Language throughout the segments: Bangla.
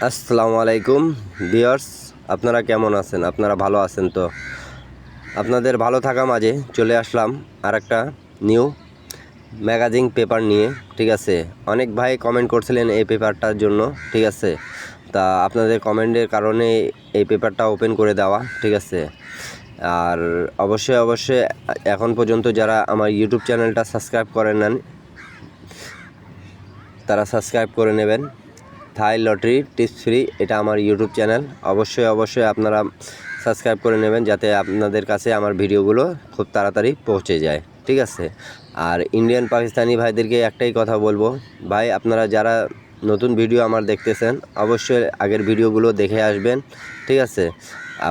আসসালামু আলাইকুম ভিউয়ার্স, আপনারা কেমন আছেন? আপনারা ভালো আছেন তো? আপনাদের ভালো থাকা মাঝে চলে আসলাম আর একটা নিউ ম্যাগাজিন পেপার নিয়ে। ঠিক আছে, অনেক ভাই কমেন্ট করছিলেন এই পেপারটার জন্য। ঠিক আছে, তা আপনাদের কমেন্টের কারণে এই পেপারটা ওপেন করে দেওয়া। ঠিক আছে, আর অবশ্যই এখন পর্যন্ত যারা আমার ইউটিউব চ্যানেলটা সাবস্ক্রাইব করেন নেন, তারা সাবস্ক্রাইব করে নেবেন। থাই লটারি টিপস ফ্রি, এটা আমার ইউটিউব চ্যানেল। অবশ্যই আপনারা সাবস্ক্রাইব করে নেবেন, যাতে আপনাদের কাছে আমার ভিডিওগুলো খুব তাড়াতাড়ি পৌঁছে যায়। ঠিক আছে, আর ইন্ডিয়ান পাকিস্তানি ভাইদেরকে একটাই কথা বলবো, ভাই আপনারা যারা নতুন ভিডিও আমার দেখতেছেন, অবশ্যই আগের ভিডিওগুলো দেখে আসবেন। ঠিক আছে,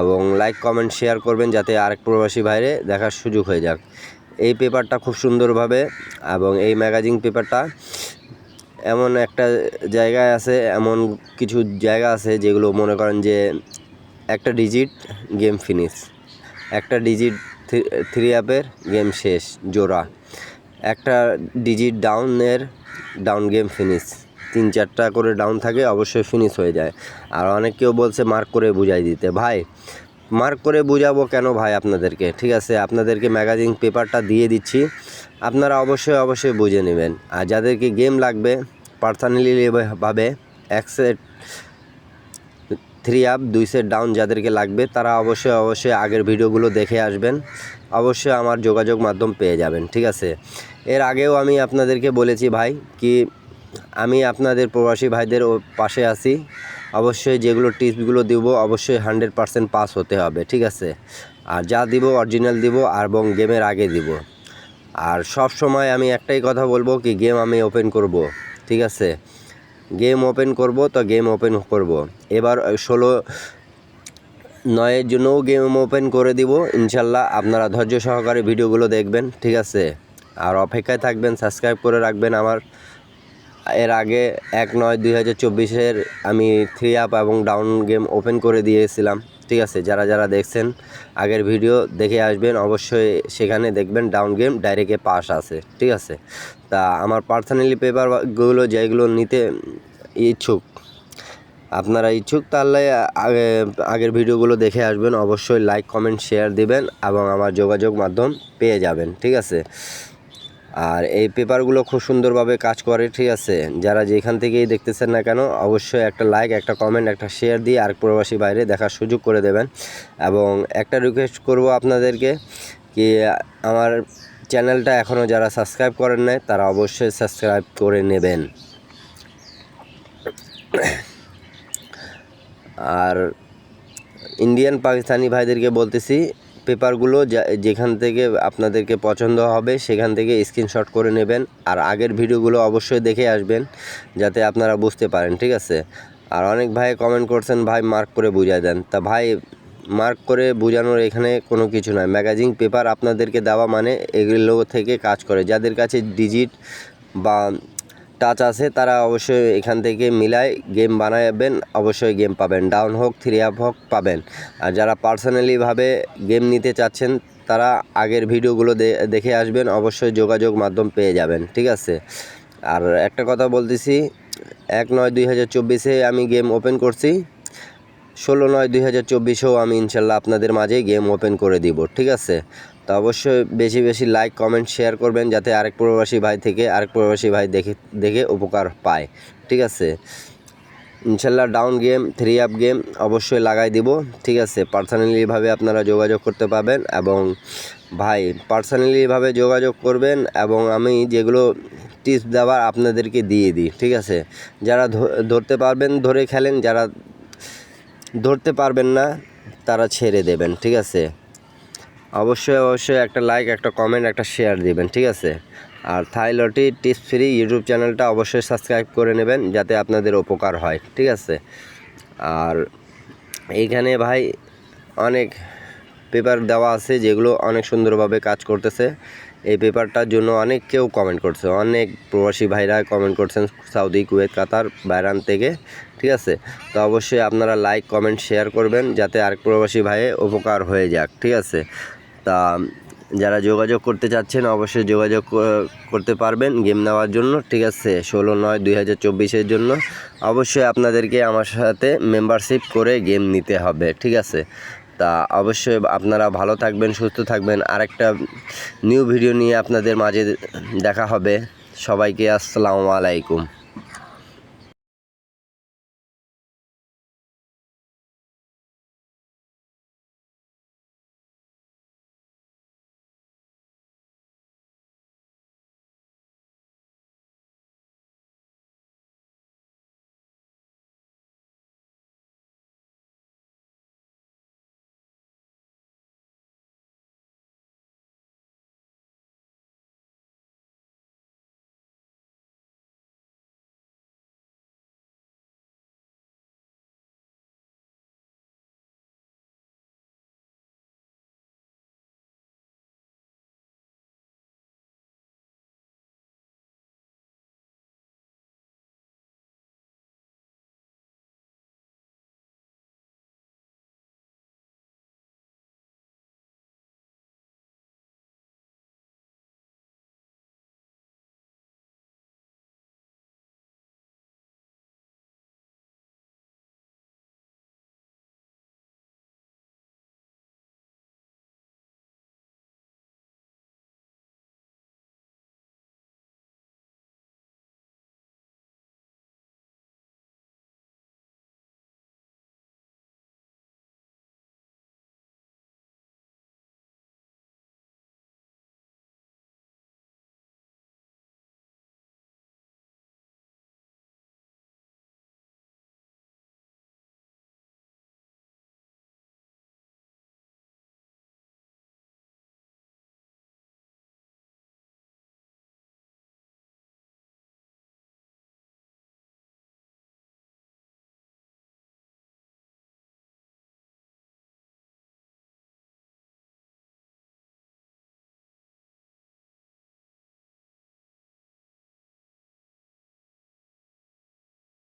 এবং লাইক কমেন্ট শেয়ার করবেন, যাতে আরেক প্রবাসী ভাইরে দেখার সুযোগ হয়ে যাক। এই পেপারটা খুব সুন্দরভাবে, এবং এই ম্যাগাজিন পেপারটা এমন একটা জায়গায় আছে, এমন কিছু জায়গা আছে যেগুলো মনে করেন যে একটা ডিজিট গেম ফিনিশ, একটা ডিজিট থ্রি আপের গেম শেষ জোড়া, একটা ডিজিট ডাউন গেম ফিনিশ, 3-4টা করে ডাউন থাকে, অবশ্যই ফিনিশ হয়ে যায়। আর অনেকেও বলছে মার্ক করে বুঝাই দিতে। ভাই মার্ক করে বুঝাবো কেন ভাই আপনাদেরকে? ঠিক আছে, আপনাদেরকে ম্যাগাজিন পেপারটা দিয়ে দিচ্ছি, আপনারা অবশ্যই বুঝে নেবেন। আর যাদেরকে গেম লাগবে পার্সোনালি ভাবে, এক সেট 3 আপ 2 সেট ডাউন যাদেরকে লাগবে, তারা অবশ্যই আগের ভিডিওগুলো দেখে আসবেন। অবশ্যই আমার যোগাযোগ মাধ্যম পেয়ে যাবেন। ঠিক আছে, এর আগেও আমি আপনাদেরকে বলেছি ভাই, কি আমি আপনাদের প্রবাসী ভাইদের পাশে আছি। অবশ্যই যেগুলো টিপসগুলো দিব, অবশ্যই 100% পাস হতে হবে। ঠিক আছে, আর যা দিব অরিজিনাল দিব, এবং গেমের আগে দিব। আর সব সময় আমি একটাই কথা বলবো, কি গেম আমি ওপেন করব। ঠিক আছে, গেম ওপেন করব তো গেম ওপেন করব। এবার 16/9 জন্যও গেম ওপেন করে দিব ইনশাল্লাহ। আপনারা ধৈর্য সহকারে ভিডিওগুলো দেখবেন। ঠিক আছে, আর অপেক্ষায় থাকবেন, সাবস্ক্রাইব করে রাখবেন আমার। এর আগে 1/9/2024 আমি 3 আপ এবং ডাউন গেম ওপেন করে দিয়েছিলাম। ঠিক আছে, যারা দেখছেন আগের ভিডিও দেখে আসবেন, অবশ্যই সেখানে দেখবেন ডাউন গেম ডাইরেক্টে পাস আছে। ঠিক আছে, তা আমার পার্সোনালি পেপারগুলো যেগুলো নিতে ইচ্ছুক, আপনারা ইচ্ছুক, তাহলে আগের ভিডিওগুলো দেখে আসবেন। অবশ্যই লাইক কমেন্ট শেয়ার দিবেন, এবং আমার যোগাযোগ মাধ্যম পেয়ে যাবেন। ঠিক আছে, আর এই পেপারগুলো খুব সুন্দরভাবে কাজ করে। ঠিক আছে, যারা যেখান থেকেই দেখতেছেন না কেন, অবশ্যই একটা লাইক, একটা কমেন্ট, একটা শেয়ার দিয়ে আরেক প্রবাসী বাইরে দেখার সুযোগ করে দেবেন। এবং একটা রিকোয়েস্ট করব আপনাদেরকে, কি আমার চ্যানেলটা এখনও যারা সাবস্ক্রাইব করেন নাই, তারা অবশ্যই সাবস্ক্রাইব করে নেবেন। আর ইন্ডিয়ান পাকিস্তানি ভাইদেরকে বলতেছি, পেপারগুলো যেখান থেকে আপনাদেরকে পছন্দ হবে সেখান থেকে স্ক্রিনশট করে নেবেন, আর আগের ভিডিওগুলো অবশ্যই দেখে আসবেন, যাতে আপনারা বুঝতে পারেন। ঠিক আছে, আর অনেক ভাই কমেন্ট করছেন, ভাই মার্ক করে বুঝিয়ে দেন। তা ভাই মার্ক করে বোঝানোর এখানে কোনো কিছু নয়। ম্যাগাজিন পেপার আপনাদেরকে দেওয়া মানে এগুলো থেকে কাজ করে। যাদের কাছে ডিজিট বা টাচ আছে, তারা অবশ্যই এখান থেকে মিলায় গেম বানাবেন, অবশ্যই গেম পাবেন, ডাউন হোক 3 আপ হোক পাবেন। আর যারা পার্সোনালিভাবে গেম নিতে চাচ্ছেন, তারা আগের ভিডিওগুলো দেখে আসবেন, অবশ্যই যোগাযোগ মাধ্যম পেয়ে যাবেন। ঠিক আছে, আর একটা কথা বলতেছি, 1/9/2024 আমি গেম ওপেন করছি, 16/9/2024 আমি ইনশাল্লাহ আপনাদের মাঝে গেম ওপেন করে দিব। ঠিক আছে, তো অবশ্যই বেশি লাইক কমেন্ট শেয়ার করবেন, যাতে আরেক প্রবাসী ভাই থেকে আরেক প্রবাসী ভাই দেখে উপকার পায়। ঠিক আছে, ইনশাল্লাহ ডাউন গেম 3 আপ গেম অবশ্যই লাগাই দিব। ঠিক আছে, পার্সোনালিভাবে আপনারা যোগাযোগ করতে পারবেন, এবং ভাই পার্সোনালিভাবে যোগাযোগ করবেন, এবং আমি যেগুলো টিপস দেওয়ার আপনাদেরকে দিয়ে দিই। ঠিক আছে, যারা ধরতে পারবেন ধরে খেলেন, যারা ধরতে পারবেন না তারা ছেড়ে দেবেন। ঠিক আছে, অবশ্যই একটা লাইক, একটা কমেন্ট, একটা শেয়ার দিবেন। ঠিক আছে, আর Thai lottery tips free YouTube চ্যানেলটা অবশ্যই সাবস্ক্রাইব করে নেবেন, যাতে আপনাদের উপকার হয়। ঠিক আছে, আর এইখানে ভাই অনেক পেপার দেওয়া আছে যেগুলো অনেক সুন্দরভাবে কাজ করতেছে। এই পেপারটার জন্য অনেক কেউ কমেন্ট করছে, অনেক প্রবাসী ভাইরা কমেন্ট করছেন, সৌদি, কুয়েত, কাতার, বাইরান থেকে। ঠিক আছে, তো অবশ্যই আপনারা লাইক কমেন্ট শেয়ার করবেন, যাতে আরেক প্রবাসী ভাইয়ে উপকার হয়ে যাক। ঠিক আছে, তা যারা যোগাযোগ করতে চাচ্ছেন অবশ্যই যোগাযোগ করতে পারবেন গেম নেওয়ার জন্য, ঠিক আছে। 16/9/2024 জন্য অবশ্যই আপনাদেরকে আমার সাথে মেম্বারশিপ করে গেম নিতে হবে, ঠিক আছে। তা অবশ্যই আপনারা ভালো থাকবেন, সুস্থ থাকবেন। আরেকটা নিউ ভিডিও নিয়ে আপনাদের মাঝে দেখা হবে। সবাইকে আসসালামু আলাইকুম।